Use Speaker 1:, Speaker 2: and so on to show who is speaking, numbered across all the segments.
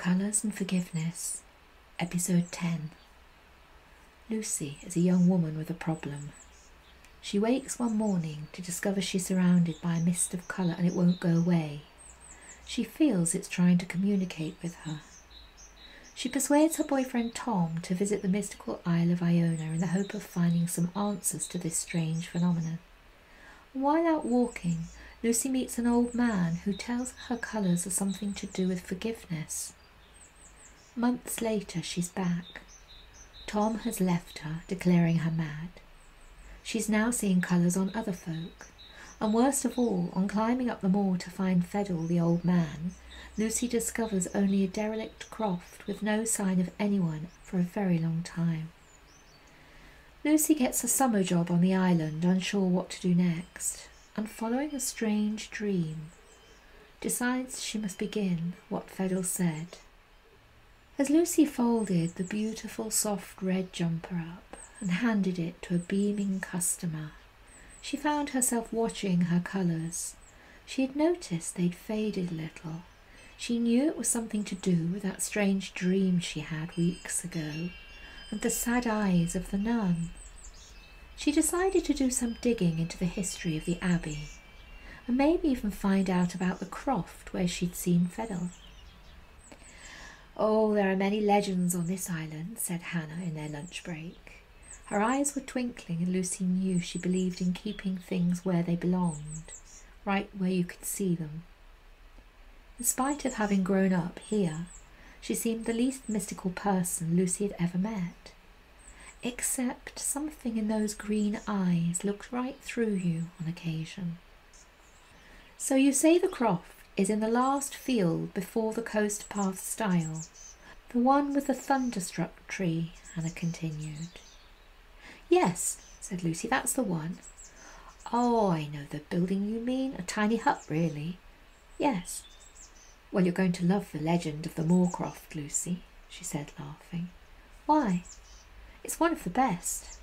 Speaker 1: Colours and Forgiveness, Episode 10. Lucy is a young woman with a problem. She wakes one morning to discover she's surrounded by a mist of colour and it won't go away. She feels it's trying to communicate with her. She persuades her boyfriend Tom to visit the mystical Isle of Iona in the hope of finding some answers to this strange phenomenon. While out walking, Lucy meets an old man who tells her colours are something to do with forgiveness. Months later, she's back. Tom has left her, declaring her mad. She's now seeing colours on other folk. And worst of all, on climbing up the moor to find Fedel, the old man, Lucy discovers only a derelict croft with no sign of anyone for a very long time. Lucy gets a summer job on the island, unsure what to do next, and following a strange dream, decides she must begin what Fedel said. As Lucy folded the beautiful soft red jumper up and handed it to a beaming customer, she found herself watching her colours. She had noticed they'd faded a little. She knew it was something to do with that strange dream she had weeks ago and the sad eyes of the nun. She decided to do some digging into the history of the abbey and maybe even find out about the croft where she'd seen Fedel. "Oh, there are many legends on this island," said Hannah in their lunch break. Her eyes were twinkling and Lucy knew she believed in keeping things where they belonged, right where you could see them. In spite of having grown up here, she seemed the least mystical person Lucy had ever met. Except something in those green eyes looked right through you on occasion. "So you say the croft is in the last field before the coast path stile, the one with the thunderstruck tree," Hannah continued. "Yes," said Lucy, "that's the one." "Oh, I know the building you mean, a tiny hut really." "Yes." "Well, you're going to love the legend of the Moorcroft, Lucy," she said, laughing. "Why?" "It's one of the best.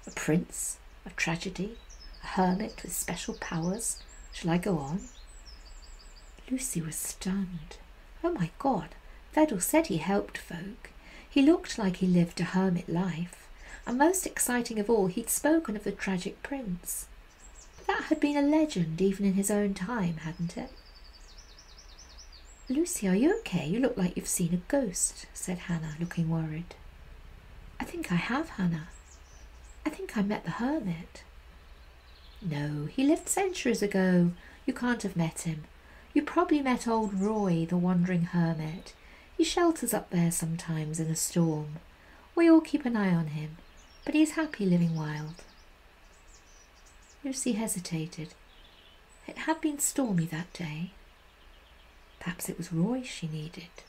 Speaker 1: A prince, a tragedy, a hermit with special powers. Shall I go on?" Lucy was stunned. Oh my God, Fedel said he helped folk. He looked like he lived a hermit life. And most exciting of all, he'd spoken of the tragic prince. But that had been a legend even in his own time, hadn't it? "Lucy, are you okay? You look like you've seen a ghost," said Hannah, looking worried. "I think I have, Hannah. I think I met the hermit." "No, he lived centuries ago. You can't have met him. You probably met old Roy, the wandering hermit. He shelters up there sometimes in a storm. We all keep an eye on him, but he's happy living wild." Lucy hesitated. It had been stormy that day. Perhaps it was Roy she needed.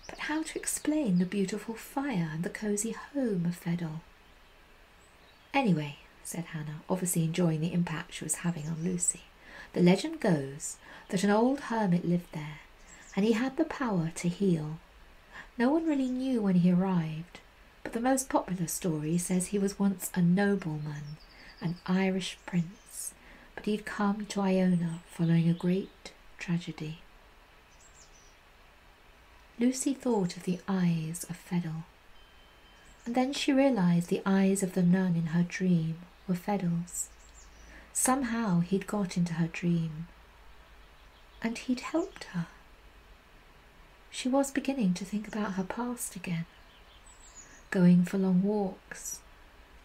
Speaker 1: But how to explain the beautiful fire and the cosy home of Fedel? "Anyway," said Hannah, obviously enjoying the impact she was having on Lucy, "the legend goes that an old hermit lived there, and he had the power to heal. No one really knew when he arrived, but the most popular story says he was once a nobleman, an Irish prince, but he'd come to Iona following a great tragedy." Lucy thought of the eyes of Fedel, and then she realised the eyes of the nun in her dream were Fedel's. Somehow he'd got into her dream, and he'd helped her. She was beginning to think about her past again, going for long walks,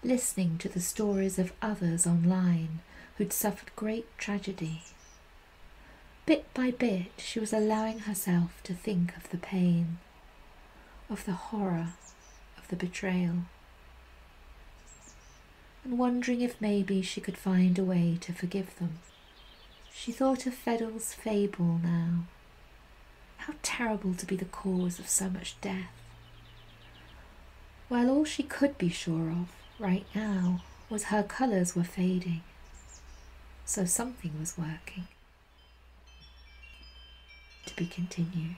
Speaker 1: listening to the stories of others online who'd suffered great tragedy. Bit by bit, she was allowing herself to think of the pain, of the horror, of the betrayal, and wondering if maybe she could find a way to forgive them. She thought of Fedel's fable now. How terrible to be the cause of so much death. While all she could be sure of right now was her colours were fading. So something was working. To be continued.